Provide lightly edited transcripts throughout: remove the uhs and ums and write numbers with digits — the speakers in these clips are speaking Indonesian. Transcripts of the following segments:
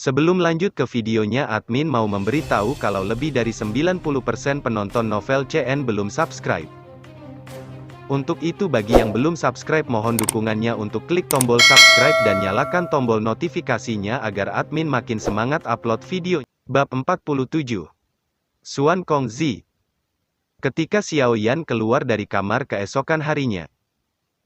Sebelum lanjut ke videonya, admin mau memberitahu kalau lebih dari 90% penonton novel CN belum subscribe. Untuk itu bagi yang belum subscribe mohon dukungannya untuk klik tombol subscribe dan nyalakan tombol notifikasinya agar admin makin semangat upload video. Bab 47. Xuan Kongzi. Ketika Xiao Yan keluar dari kamar keesokan harinya,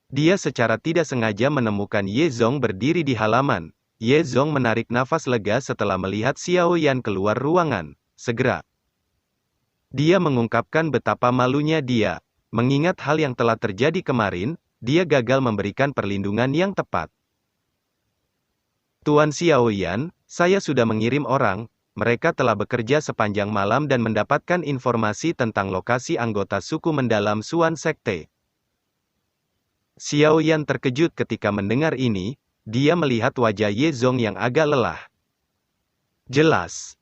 dia secara tidak sengaja menemukan Ye Zong berdiri di halaman. Ye Zong menarik nafas lega setelah melihat Xiao Yan keluar ruangan. Segera, dia mengungkapkan betapa malunya dia. Mengingat hal yang telah terjadi kemarin, dia gagal memberikan perlindungan yang tepat. Tuan Xiao Yan, saya sudah mengirim orang. Mereka telah bekerja sepanjang malam dan mendapatkan informasi tentang lokasi anggota suku mendalam Xuan Sekte. Xiao Yan terkejut ketika mendengar ini. Dia melihat wajah Ye Zong yang agak lelah. Jelas,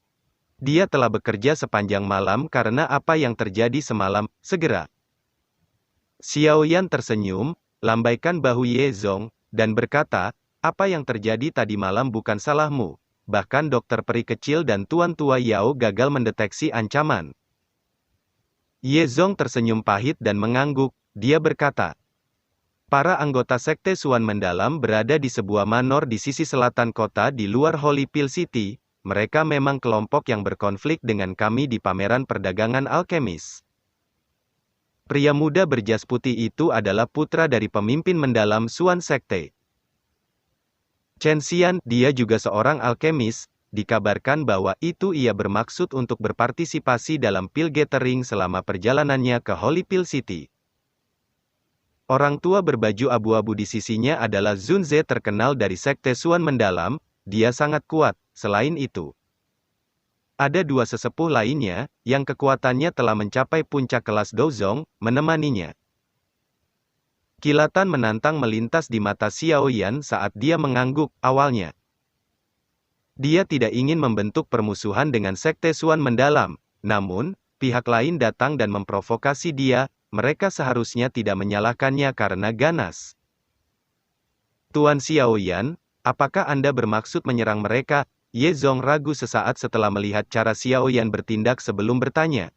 dia telah bekerja sepanjang malam karena apa yang terjadi semalam. Segera, Xiao Yan tersenyum, lambaikan bahu Ye Zong, dan berkata, apa yang terjadi tadi malam bukan salahmu. Bahkan dokter peri kecil dan Tuan Tua Yao gagal mendeteksi ancaman. Ye Zong tersenyum pahit dan mengangguk. Dia berkata, para anggota Sekte Xuan Mendalam berada di sebuah manor di sisi selatan kota di luar Holy Pill City. Mereka memang kelompok yang berkonflik dengan kami di pameran perdagangan alkemis. Pria muda berjas putih itu adalah putra dari pemimpin mendalam Xuan Sekte. Chen Xian, dia juga seorang alkemis. Dikabarkan bahwa itu ia bermaksud untuk berpartisipasi dalam Pill Gathering selama perjalanannya ke Holy Pill City. Orang tua berbaju abu-abu di sisinya adalah Zun Ze terkenal dari Sekte Xuan Mendalam. Dia sangat kuat. Selain itu, ada dua sesepuh lainnya, yang kekuatannya telah mencapai puncak kelas Dozong, menemaninya. Kilatan menantang melintas di mata Xiao Yan saat dia mengangguk. Awalnya, dia tidak ingin membentuk permusuhan dengan Sekte Xuan Mendalam. Namun, pihak lain datang dan memprovokasi dia. Mereka seharusnya tidak menyalahkannya karena ganas. Tuan Xiao Yan, apakah Anda bermaksud menyerang mereka? Ye Zong ragu sesaat setelah melihat cara Xiao Yan bertindak sebelum bertanya.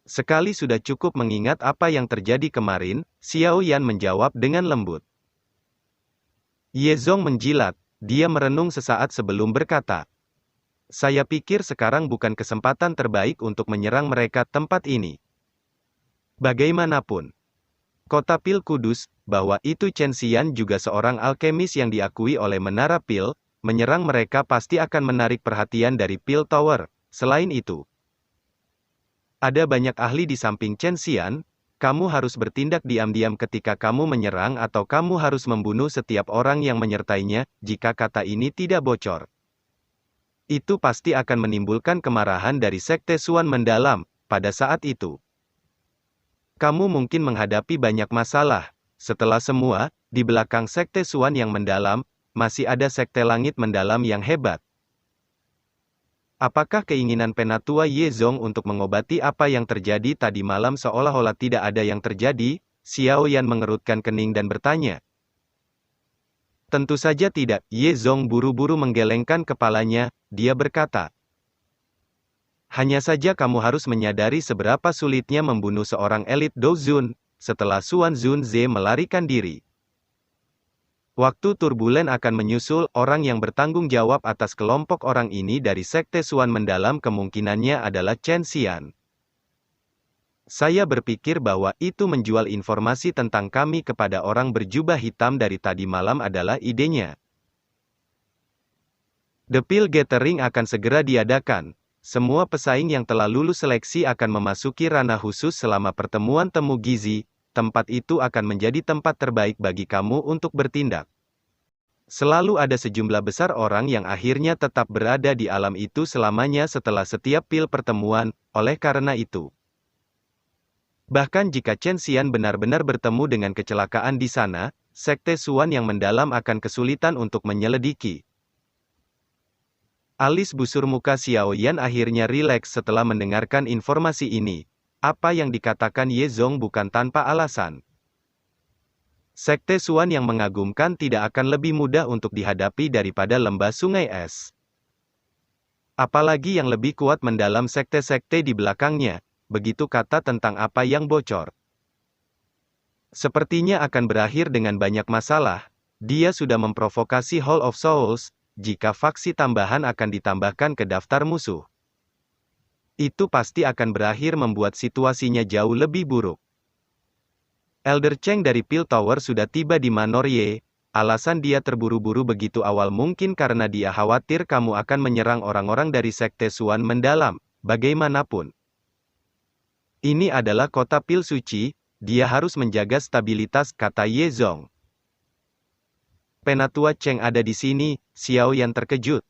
Sekali sudah cukup mengingat apa yang terjadi kemarin, Xiao Yan menjawab dengan lembut. Ye Zong menjilat, dia merenung sesaat sebelum berkata. Saya pikir sekarang bukan kesempatan terbaik untuk menyerang mereka tempat ini. Bagaimanapun, kota Pil kudus, bahwa itu Chen Xian juga seorang alkemis yang diakui oleh Menara Pil, menyerang mereka pasti akan menarik perhatian dari Pil Tower. Selain itu, ada banyak ahli di samping Chen Xian. Kamu harus bertindak diam-diam ketika kamu menyerang atau kamu harus membunuh setiap orang yang menyertainya. Jika kata ini tidak bocor, itu pasti akan menimbulkan kemarahan dari Sekte Xuan Mendalam. Pada saat itu, kamu mungkin menghadapi banyak masalah. Setelah semua, di belakang Sekte Xuan yang mendalam, masih ada Sekte Langit Mendalam yang hebat. Apakah keinginan Penatua Ye Zong untuk mengobati apa yang terjadi tadi malam seolah-olah tidak ada yang terjadi? Xiao Yan mengerutkan kening dan bertanya. Tentu saja tidak. Ye Zong buru-buru menggelengkan kepalanya. Dia berkata, hanya saja kamu harus menyadari seberapa sulitnya membunuh seorang elit Dozun, setelah Xuan Zun Ze melarikan diri. Waktu turbulen akan menyusul. Orang yang bertanggung jawab atas kelompok orang ini dari Sekte Xuan Mendalam kemungkinannya adalah Chen Xian. Saya berpikir bahwa itu menjual informasi tentang kami kepada orang berjubah hitam dari tadi malam adalah idenya. The Pill Gathering akan segera diadakan. Semua pesaing yang telah lulus seleksi akan memasuki ranah khusus selama pertemuan temu gizi. Tempat itu akan menjadi tempat terbaik bagi kamu untuk bertindak. Selalu ada sejumlah besar orang yang akhirnya tetap berada di alam itu selamanya setelah setiap pil pertemuan. Oleh karena itu, bahkan jika Chen Xian benar-benar bertemu dengan kecelakaan di sana, Sekte Xuan yang mendalam akan kesulitan untuk menyelidiki. Alis busur muka Xiao Yan akhirnya rileks setelah mendengarkan informasi ini. Apa yang dikatakan Ye Zong bukan tanpa alasan. Sekte Suan yang mengagumkan tidak akan lebih mudah untuk dihadapi daripada lembah sungai es. Apalagi yang lebih kuat mendalam sekte-sekte di belakangnya, begitu kata tentang apa yang bocor. Sepertinya akan berakhir dengan banyak masalah. Dia sudah memprovokasi Hall of Souls, jika faksi tambahan akan ditambahkan ke daftar musuh. Itu pasti akan berakhir membuat situasinya jauh lebih buruk. Elder Cheng dari Pil Tower sudah tiba di Manor Ye. Alasan dia terburu-buru begitu awal mungkin karena dia khawatir kamu akan menyerang orang-orang dari Sekte Suan mendalam, bagaimanapun. Ini adalah kota pil suci, dia harus menjaga stabilitas, kata Ye Zong. Penatua Cheng ada di sini, Xiao Yan terkejut.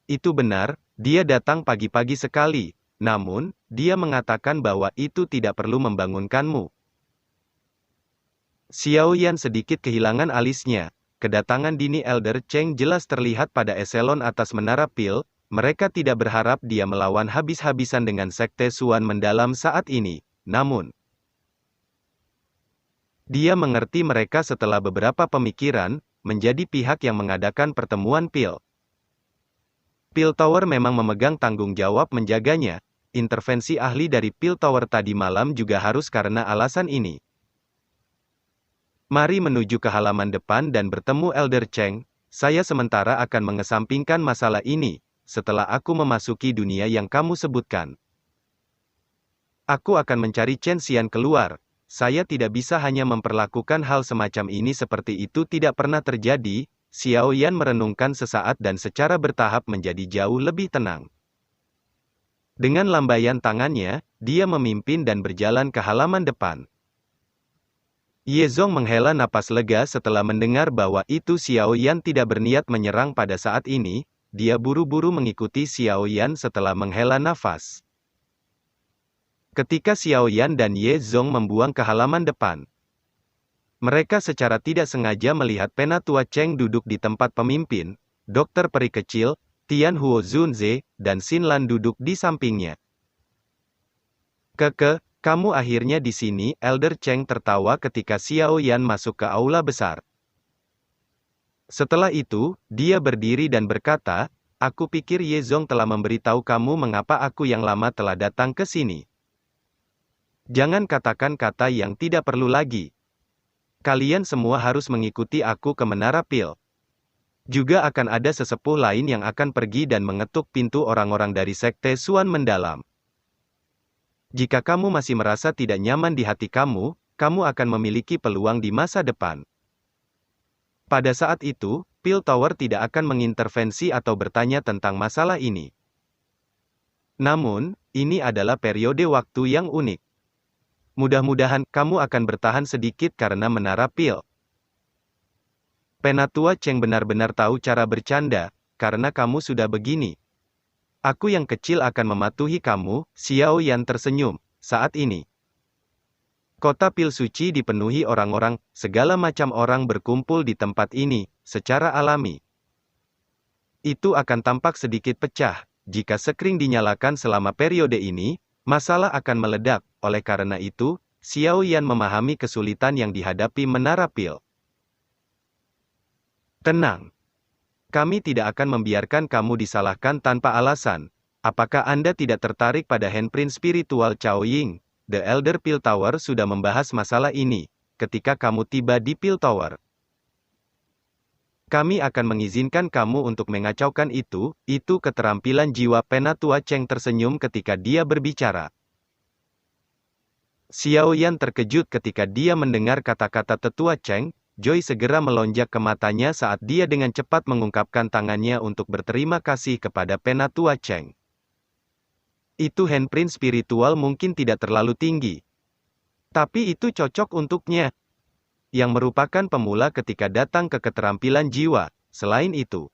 Itu benar, dia datang pagi-pagi sekali, namun, dia mengatakan bahwa itu tidak perlu membangunkanmu. Xiao Yan sedikit kehilangan alisnya. Kedatangan dini Elder Cheng jelas terlihat pada eselon atas menara pil. Mereka tidak berharap dia melawan habis-habisan dengan Sekte Suan mendalam saat ini. Namun, dia mengerti mereka setelah beberapa pemikiran, menjadi pihak yang mengadakan pertemuan pil. Pil Tower memang memegang tanggung jawab menjaganya. Intervensi ahli dari Pil Tower tadi malam juga harus karena alasan ini. Mari menuju ke halaman depan dan bertemu Elder Cheng. Saya sementara akan mengesampingkan masalah ini, setelah aku memasuki dunia yang kamu sebutkan. Aku akan mencari Chen Xian keluar. Saya tidak bisa hanya memperlakukan hal semacam ini seperti itu tidak pernah terjadi. Xiao Yan merenungkan sesaat dan secara bertahap menjadi jauh lebih tenang. Dengan lambaian tangannya, dia memimpin dan berjalan ke halaman depan. Ye Zong menghela napas lega setelah mendengar bahwa itu Xiao Yan tidak berniat menyerang pada saat ini. Dia buru-buru mengikuti Xiao Yan setelah menghela nafas. Ketika Xiao Yan dan Ye Zong membuang ke halaman depan, mereka secara tidak sengaja melihat Penatua Cheng duduk di tempat pemimpin, Dokter Peri Kecil, Tian Huo Zunze, dan Xin Lan duduk di sampingnya. Kamu akhirnya di sini, Elder Cheng tertawa ketika Xiao Yan masuk ke aula besar. Setelah itu, dia berdiri dan berkata, aku pikir Ye Zong telah memberitahu kamu mengapa aku yang lama telah datang ke sini. Jangan katakan kata yang tidak perlu lagi. Kalian semua harus mengikuti aku ke Menara Pil. Juga akan ada sesepuh lain yang akan pergi dan mengetuk pintu orang-orang dari Sekte Suan mendalam. Jika kamu masih merasa tidak nyaman di hati kamu, kamu akan memiliki peluang di masa depan. Pada saat itu, Pil Tower tidak akan mengintervensi atau bertanya tentang masalah ini. Namun, ini adalah periode waktu yang unik. Mudah-mudahan kamu akan bertahan sedikit karena Menara Pil. Penatua Cheng benar-benar tahu cara bercanda, karena kamu sudah begini. Aku yang kecil akan mematuhi kamu, Xiao Yan tersenyum, saat ini. Kota Pil Suci dipenuhi orang-orang, segala macam orang berkumpul di tempat ini, secara alami. Itu akan tampak sedikit pecah, jika sekring dinyalakan selama periode ini, masalah akan meledak, oleh karena itu, Xiao Yan memahami kesulitan yang dihadapi Menara Pil. Tenang. Kami tidak akan membiarkan kamu disalahkan tanpa alasan. Apakah Anda tidak tertarik pada handprint spiritual Cao Ying? The Elder Pil Tower sudah membahas masalah ini, ketika kamu tiba di Pil Tower. Kami akan mengizinkan kamu untuk mengacaukan itu keterampilan jiwa. Penatua Cheng tersenyum ketika dia berbicara. Xiao Yan terkejut ketika dia mendengar kata-kata Tetua Cheng. Joy segera melonjak ke matanya saat dia dengan cepat mengungkapkan tangannya untuk berterima kasih kepada Penatua Cheng. Itu handprint spiritual mungkin tidak terlalu tinggi. Tapi itu cocok untuknya. Yang merupakan pemula ketika datang ke keterampilan jiwa. Selain itu,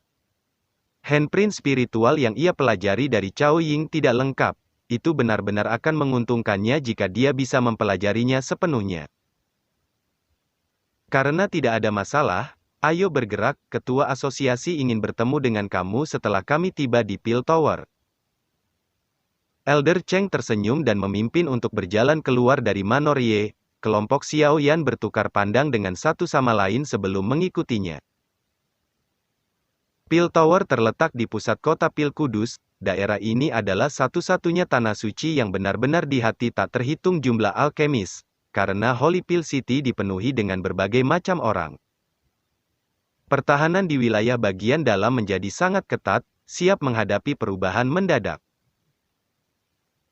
handprint spiritual yang ia pelajari dari Cao Ying tidak lengkap. Itu benar-benar akan menguntungkannya jika dia bisa mempelajarinya sepenuhnya. Karena tidak ada masalah, ayo bergerak, ketua asosiasi ingin bertemu dengan kamu setelah kami tiba di Pil Tower. Elder Cheng tersenyum dan memimpin untuk berjalan keluar dari Manor Ye. kelompok Xiao Yan bertukar pandang dengan satu sama lain sebelum mengikutinya. Pil Tower terletak di pusat kota Pil Kudus. Daerah ini adalah satu-satunya tanah suci yang benar-benar di hati tak terhitung jumlah alkemis, karena Holy Pil City dipenuhi dengan berbagai macam orang. Pertahanan di wilayah bagian dalam menjadi sangat ketat, siap menghadapi perubahan mendadak.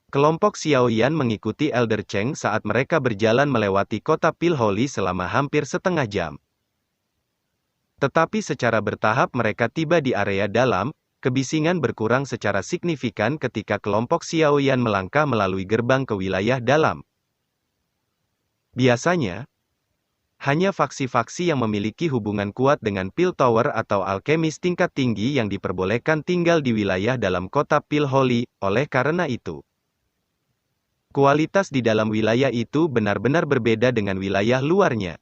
Kelompok Xiao Yan mengikuti Elder Cheng saat mereka berjalan melewati kota Pil Holy selama hampir setengah jam. Tetapi secara bertahap mereka tiba di area dalam. Kebisingan berkurang secara signifikan ketika kelompok Xiao Yan melangkah melalui gerbang ke wilayah dalam. Biasanya, hanya faksi-faksi yang memiliki hubungan kuat dengan Pil Tower atau alkemis tingkat tinggi yang diperbolehkan tinggal di wilayah dalam kota Pil Holy. Oleh karena itu, kualitas di dalam wilayah itu benar-benar berbeda dengan wilayah luarnya.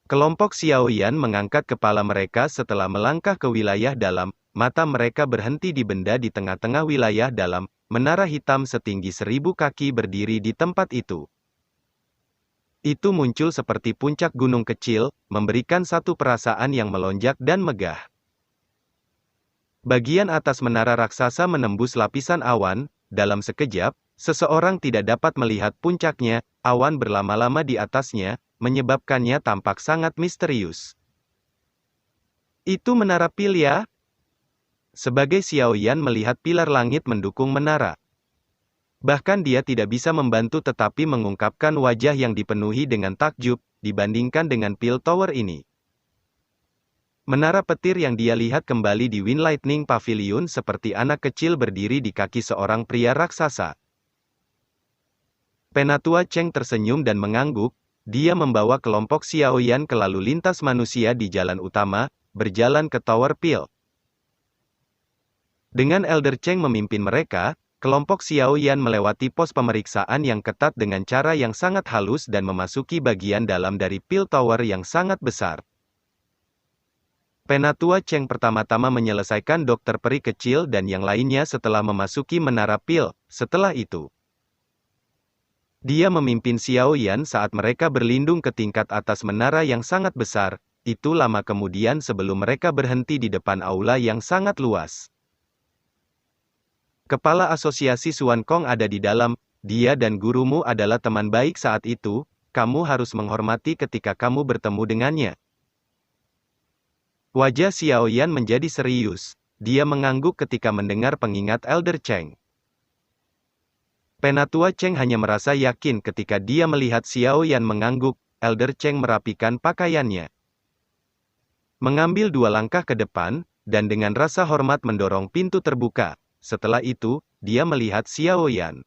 Kelompok Xiao Yan mengangkat kepala mereka setelah melangkah ke wilayah dalam. Mata mereka berhenti di benda di tengah-tengah wilayah dalam. Menara hitam setinggi 1000 kaki berdiri di tempat itu. Itu muncul seperti puncak gunung kecil, memberikan satu perasaan yang melonjak dan megah. Bagian atas menara raksasa menembus lapisan awan. Dalam sekejap, seseorang tidak dapat melihat puncaknya. Awan berlama-lama di atasnya, menyebabkannya tampak sangat misterius. Itu menara Pil ya? Sebagai Xiao Yan melihat pilar langit mendukung menara. Bahkan dia tidak bisa membantu tetapi mengungkapkan wajah yang dipenuhi dengan takjub, dibandingkan dengan Pil Tower ini. Menara petir yang dia lihat kembali di Wind Lightning Pavilion seperti anak kecil berdiri di kaki seorang pria raksasa. Penatua Cheng tersenyum dan mengangguk. Dia membawa kelompok Xiao Yan ke lalu lintas manusia di jalan utama, berjalan ke Tower Pil. Dengan Elder Cheng memimpin mereka, kelompok Xiao Yan melewati pos pemeriksaan yang ketat dengan cara yang sangat halus dan memasuki bagian dalam dari Pil Tower yang sangat besar. Penatua Cheng pertama-tama menyelesaikan dokter peri kecil dan yang lainnya setelah memasuki menara Pil. Setelah itu, dia memimpin Xiao Yan saat mereka berlindung ke tingkat atas menara yang sangat besar. Itu lama kemudian sebelum mereka berhenti di depan aula yang sangat luas. Kepala Asosiasi Suan Kong ada di dalam. Dia dan gurumu adalah teman baik saat itu. Kamu harus menghormati ketika kamu bertemu dengannya. Wajah Xiao Yan menjadi serius. Dia mengangguk ketika mendengar pengingat Elder Cheng. Penatua Cheng hanya merasa yakin ketika dia melihat Xiao Yan mengangguk. Elder Cheng merapikan pakaiannya, mengambil 2 langkah ke depan, dan dengan rasa hormat mendorong pintu terbuka. Setelah itu, dia melihat Xiao Yan.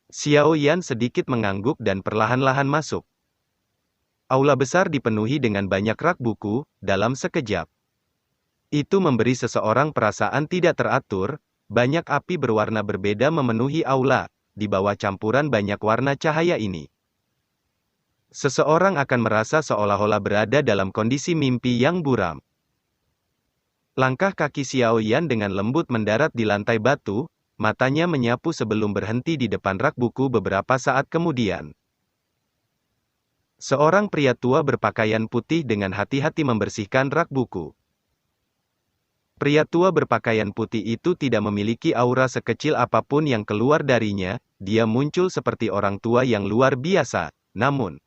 Xiao Yan sedikit mengangguk dan perlahan-lahan masuk. Aula besar dipenuhi dengan banyak rak buku. Dalam sekejap, itu memberi seseorang perasaan tidak teratur. Banyak api berwarna berbeda memenuhi aula. Di bawah campuran banyak warna cahaya ini, seseorang akan merasa seolah-olah berada dalam kondisi mimpi yang buram. Langkah kaki Xiao Yan dengan lembut mendarat di lantai batu. Matanya menyapu sebelum berhenti di depan rak buku beberapa saat kemudian. Seorang pria tua berpakaian putih dengan hati-hati membersihkan rak buku. Pria tua berpakaian putih itu tidak memiliki aura sekecil apapun yang keluar darinya. Dia muncul seperti orang tua yang luar biasa. Namun,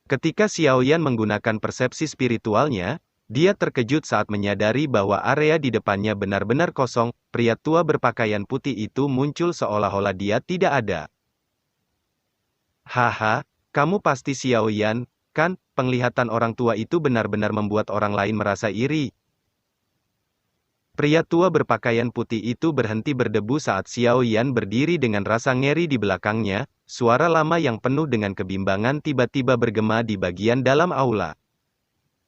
ketika Xiao Yan menggunakan persepsi spiritualnya, dia terkejut saat menyadari bahwa area di depannya benar-benar kosong. Pria tua berpakaian putih itu muncul seolah-olah dia tidak ada. Haha, kamu pasti Xiao Yan, kan? Penglihatan orang tua itu benar-benar membuat orang lain merasa iri. Pria tua berpakaian putih itu berhenti berdebu saat Xiao Yan berdiri dengan rasa ngeri di belakangnya. Suara lama yang penuh dengan kebimbangan tiba-tiba bergema di bagian dalam aula.